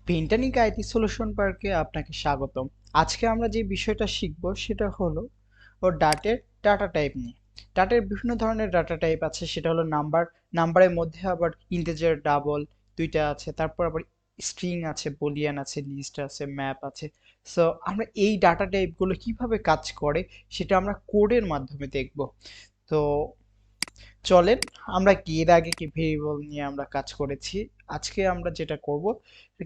পেন্টানিক IT solution পার্কে আপনাকে স্বাগতম। আজকে আমরা যে বিষয়টা শিখব সেটা হলো ডাটা টাইপ নিয়ে। ডাটার বিভিন্ন ধরনের ডাটা টাইপ আছে, সেটা হলো নাম্বারের মধ্যে আবার ইন্টিজার, ডাবল দুইটা আছে, তারপর আবার স্ট্রিং আছে, বুলিয়ান আছে, লিস্ট আছে, ম্যাপ আছে। সো আমরা এই ডাটা টাইপগুলো কিভাবে কাজ করে সেটা আমরা কোডের মাধ্যমে দেখব। তো চলেন, আমরা কি এর আগে কি ভেরিয়েবল নিয়ে আমরা কাজ করেছি, আজকে আমরা যেটা করব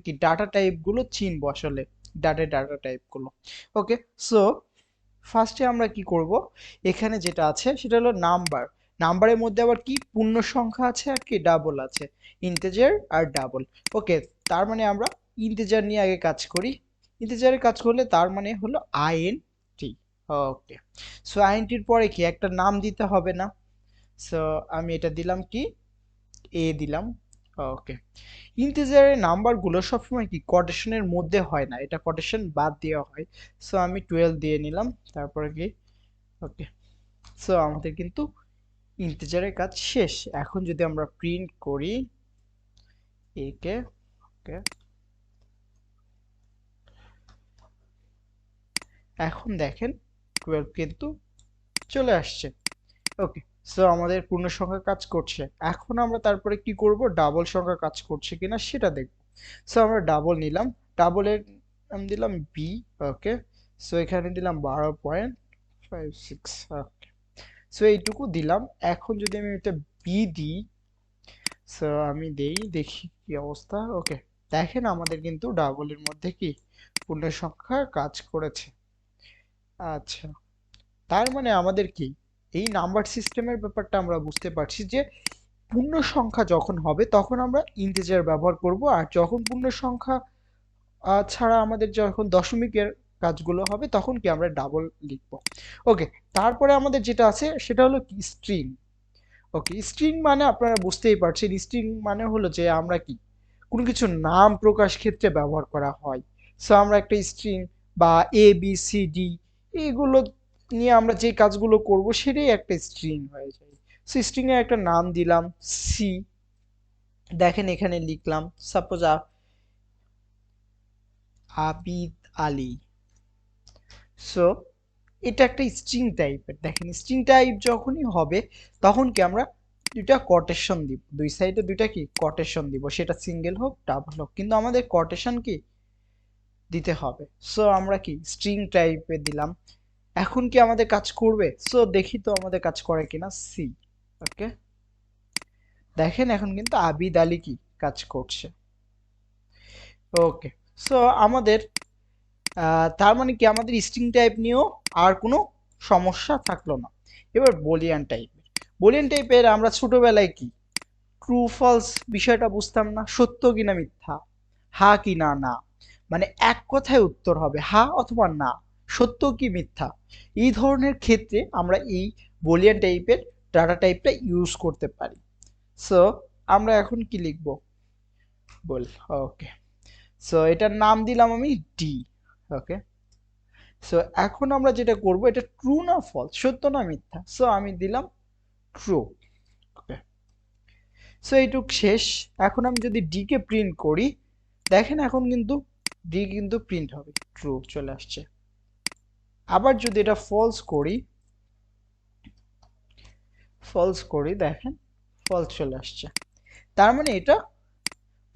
কি ডাটা টাইপ গুলো চিনবো আসলে, ডাটা টাইপ গুলো। ওকে, সো ফার্স্টে আমরা কি করব, এখানে যেটা আছে সেটা হলো নাম্বারের মধ্যে আবার কি পূর্ণ সংখ্যা আছে আর কি ডাবল আছে, ইন্টিজার আর ডাবল। ওকে, তার মানে আমরা ইন্টিজার নিয়ে আগে কাজ করি। ইন্টিজারে কাজ করলে তার মানে হলো টি। ওকে, সো টির পরে কি একটা নাম দিতে হবে না? সো আমি এটা দিলাম কি, এ দিলাম। ওকে, ইন্টিজারের নাম্বারগুলো সবসময় কি কোটেশনের মধ্যে হয় না, এটা কোটেশন বাদ দেওয়া হয়। সো আমি 12 দিয়ে নিলাম, তারপরে কি, ওকে। সো আমাদের কিন্তু ইন্টিজারের কাজ শেষ। এখন যদি আমরা প্রিন্ট করি একে, ওকে, এখন দেখেন 12 কিন্তু চলে আসছে। ওকে, সো আমাদের পূর্ণ সংখ্যা কাজ করছে। এখন আমরা তারপরে কি করব, ডাবল সংখ্যা কাজ করছে কিনা সেটা দেখব। সো আমরা ডাবল নিলাম, ডাবলের নাম দিলাম বি। ওকে, সো এখানে দিলাম 12.56। ওকে, সো এইটুকু দিলাম। এখন যদি আমি এটা বি দিই, সো আমি দেই, দেখি কি অবস্থা। ওকে, দেখেন আমাদের কিন্তু ডাবলের মধ্যে কি পূর্ণ সংখ্যা কাজ করেছে। আচ্ছা, তার মানে আমাদের কি এই নাম্বার সিস্টেমের ব্যাপারটা আমরা বুঝতে পারছি যে পূর্ণ সংখ্যা যখন হবে তখন আমরা ইন্টিজার ব্যবহার করব, আর যখন পূর্ণ সংখ্যা ছাড়া আমাদের যখন দশমিকের কাজগুলো হবে তখন কি আমরা ডাবল লিখব। ওকে, তারপরে আমাদের যেটা আছে সেটা হলো কি স্ট্রিং। ওকে, স্ট্রিং মানে আপনারা বুঝতেই পারছেন, স্ট্রিং মানে হলো যে আমরা কি কোনো কিছু নাম প্রকাশ ক্ষেত্রে ব্যবহার করা হয়। সো আমরা একটা স্ট্রিং বা ABCD এগুলো নিয়ে আমরা যে কাজগুলো করব সেটাই একটা স্ট্রিং হয়ে যায়। সো স্ট্রিং এর একটা নাম দিলাম সি, দেখেন এখানে লিখলাম সাপোজ আবিদ আলী। সো এটা একটা স্ট্রিং টাইপের, দেখেন স্ট্রিং টাইপ যখনই হবে তখন কি আমরা দুইটা কোটেশন দিব, দুই সাইডে দুইটা কি কোটেশন দিব, সেটা সিঙ্গেল হোক ডাবল হোক, কিন্তু আমাদের কোটেশন কি দিতে হবে। সো আমরা কি স্ট্রিং টাইপে দিলাম। এখন কি আমাদের কাজ করবে? সো দেখি তো আমাদের কাজ করে কিনা, সি। ওকে, দেখেন এখন কিন্তু আবিদ আলী কি কাজ করছে। ওকে, সো আমাদের তার মানে কি আমাদের স্ট্রিং টাইপ নিয়েও আর কোনো সমস্যা থাকলো না। এবার বলিয়ান টাইপের আমরা ছোটবেলায় কি ট্রু ফলস বিষয়টা বুঝতাম না, সত্য কিনা মিথ্যা, হা কি না না, মানে এক কথায় উত্তর হবে হা অথবা না, সত্য কি মিথ্যা। এই ধরনের ক্ষেত্রে আমরা এই বলিয়ান টাইপের ডাটা টাইপটা ইউজ করতে পারি। সো আমরা এখন কি লিখব, বল। ওকে, সো এটার নাম দিলাম আমি ডি। ওকে, সো এখন আমরা যেটা করব, এটা ট্রু না ফলস, সত্য না মিথ্যা, সো আমি দিলাম ট্রু। ওকে, সো এইটুক শেষ। এখন আমি যদি ডি কে প্রিন্ট করি, দেখেন এখন কিন্তু ডি কিন্তু প্রিন্ট হবে, ট্রু চলে আসছে। আবার যদি এটা ফলস করি দেখেন ফলস চলে আসছে। তার মানে এটা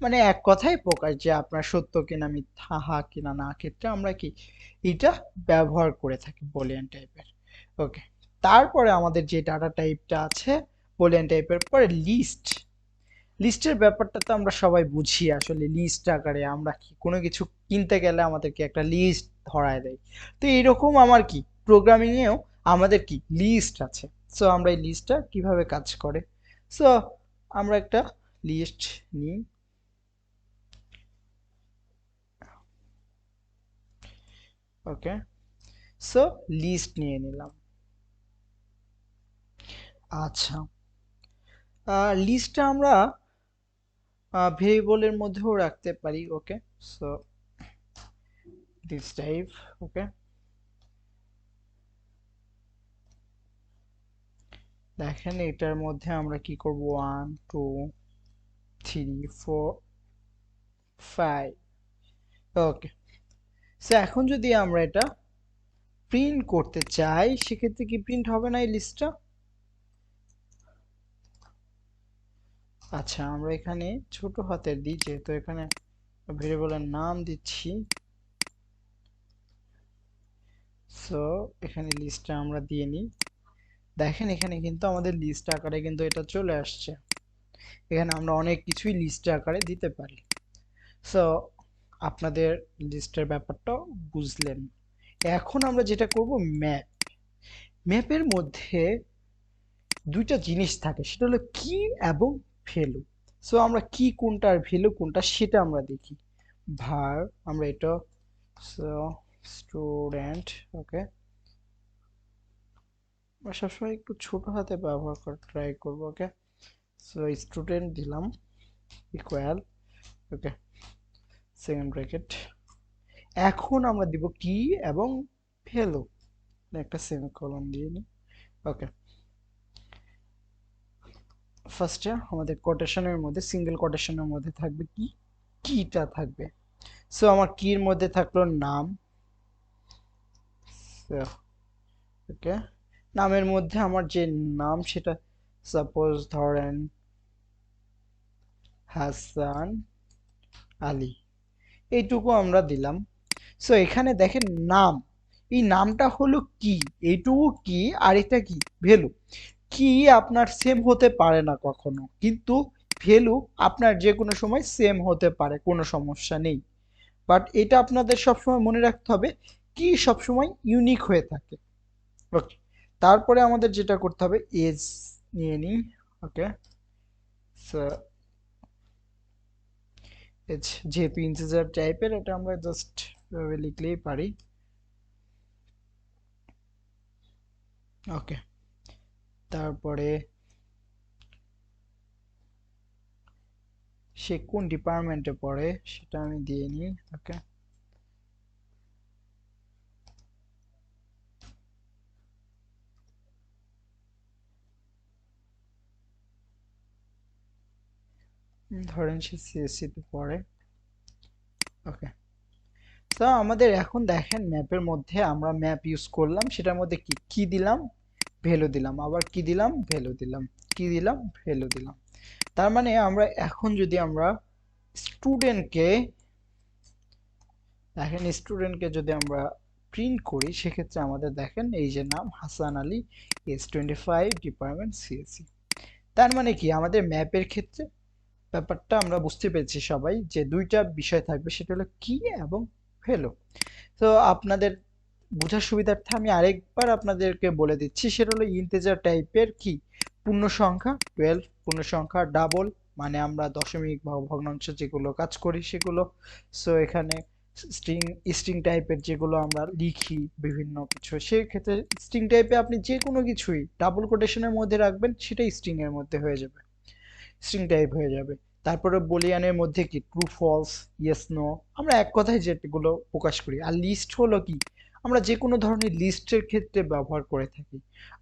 মানে এক কথায় প্রকাশ যে আপনার সত্য কিনা মিথ্যা, হা কিনা না ক্ষেত্রে আমরা কি এটা ব্যবহার করে থাকি বলিয়ান টাইপের। ওকে, তারপরে আমাদের যে ডাটা টাইপটা আছে বলিয়ান টাইপের পরে লিস্টের ব্যাপারটা তো আমরা সবাই বুঝি, আসলে লিস্ট আকারে আমরা কি কোনো কিছু কিনতে গেলে আমাদেরকে একটা লিস্ট ধরায় দেয়। তো এইরকম আমার কি প্রোগ্রামিং এও আমাদের কি লিস্ট আছে। সো আমরা এই লিস্টটা কিভাবে কাজ করে, সো আমরা একটা লিস্ট নিই। ওকে, সো লিস্ট নিয়ে নিলাম। আচ্ছা, লিস্টটা আমরা ভেরিয়েবলের মধ্যেও রাখতে পারি। ওকে, সো দিস টাইপ। ওকে, দেখেন এটার মধ্যে আমরা কি করব, 1 2 3 4 5 ওকে, সো এখন যদি আমরা এটা প্রিন্ট করতে চাই সেক্ষেত্রে কি প্রিন্ট হবে না এই লিস্টটা? আচ্ছা, আমরা এখানে ছোট হাতের দিই, যেহেতু এখানে ভেরিয়েবলের নাম দিচ্ছি। সো এখানে লিস্টটা আমরা দিয়ে নিই। দেখেন এখানে কিন্তু আমাদের লিস্ট আকারে কিন্তু এটা চলে আসছে। এখানে আমরা অনেক কিছুই লিস্ট আকারে দিতে পারি। সো আপনাদের লিস্টের ব্যাপারটাও বুঝলেন। এখন আমরা যেটা করব, ম্যাপ। ম্যাপের মধ্যে দুইটা জিনিস থাকে, সেটা হলো কি এবং ভ্যালু। সো আমরা কি কোনটা আর ভ্যালু কোনটা সেটা আমরা দেখি। ভার আমরা এটা, সো স্টুডেন্ট, ওকে, আমরা সবসময় একটু ছোট হাতে ব্যবহার করে ট্রাই করবো। ওকে, সো স্টুডেন্ট দিলাম ইকুয়াল, ওকে, সেকেন্ড ব্র্যাকেট। এখন আমরা দিব কি এবং ভ্যালু, একটা সেমিকোলন দিয়ে নিই। ওকে, ফার্স্টে আমাদের কোটেশনের মধ্যে, সিঙ্গেল কোটেশনের মধ্যে থাকবে কি, কিটা থাকবে। সো আমার কির মধ্যে থাকলো নাম। ওকে, নামের মধ্যে আমার যে নাম সেটা সাপোজ ধরেন হাসান আলী, এইটুকু আমরা দিলাম। সো এখানে দেখেন নাম, এই নামটা হলো কি, এইটুকু কি, আর এটা কি ভ্যালু। কি আপনার সেম হতে পারে না কখনো, কিন্তু ভ্যালু আপনার যে কোনো সময় সেম হতে পারে, কোনো সমস্যা নেই। বাট এটা আপনাদের সবসময় মনে রাখতে হবে, কি সবসময় ইউনিক হয়ে থাকে। ওকে, তারপরে আমাদের যেটা করতে হবে, এজ নিয়ে নিই। ওকে, সো এজ যেহেতু ইন্টিজার টাইপের, এটা আমরা জাস্ট লিখলেই পারি। ওকে, তারপরে সে কোন ডিপার্টমেন্টে পড়ে সেটা আমি দিয়ে নিই। ওকে, ধরেন সে সিএসসি তে পড়ে। ওকে, তো আমাদের এখন দেখেন ম্যাপের মধ্যে আমরা ম্যাপ ইউজ করলাম, সেটার মধ্যে কি কি দিলাম, ভ্যালু দিলাম, আবার কি দিলাম, ভ্যালু দিলাম, কি দিলাম, ভ্যালু দিলাম। তার মানে আমরা এখন যদি আমরা স্টুডেন্টকে, দেখেন স্টুডেন্টকে যদি আমরা প্রিন্ট করি সেক্ষেত্রে আমাদের দেখেন এই যে নাম Hasan Ali, age 25, department CSC. তার মানে কি আমাদের ম্যাপের ক্ষেত্রে ব্যাপারটা আমরা বুঝতে পেরেছি সবাই, যে দুইটা বিষয় থাকবে, সেটা হলো কি এবং ভ্যালু। তো আপনাদের বোঝার সুবিধার্থে আমি আরেকবার আপনাদেরকে বলে দিচ্ছি, সেটা হলো ইন্টিজার টাইপের কি পূর্ণ সংখ্যা 12, পূর্ণ সংখ্যা ডাবল, মানে আমরা দশমিক বা ভগ্নাংশ যেগুলো কাজ করি সেগুলো। সো এখানে স্ট্রিং, স্ট্রিং টাইপের যেগুলো আমরা লিখি বিভিন্ন কিছু, সেক্ষেত্রে স্ট্রিং টাইপে আপনি যে কোনো কিছুই ডাবল কোটেশনের মধ্যে রাখবেন, সেটাই স্ট্রিং এর মধ্যে হয়ে যাবে, স্ট্রিং টাইপ হয়ে যাবে। তারপরে বলিয়ানের মধ্যে কি ট্রু ফলস, ইয়েস নো, আমরা এক কথায় যেগুলো প্রকাশ করি। আর লিস্ট হলো কি, আমরা যে কোনো ধরনের লিস্টের ক্ষেত্রে ব্যবহার করে থাকি।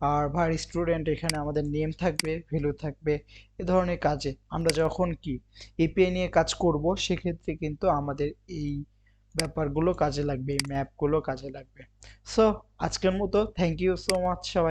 আর ভার স্টুডেন্ট, এখানে আমাদের নেম থাকবে, ভ্যালু থাকবে। এ ধরনের কাজে আমরা যখন কি এপিআই নিয়ে কাজ করব, সেক্ষেত্রে কিন্তু আমাদের এই ব্যাপারগুলো কাজে লাগবে, এই ম্যাপগুলো কাজে লাগবে। সো আজকের মতো থ্যাংক ইউ সো মাচ সবাই।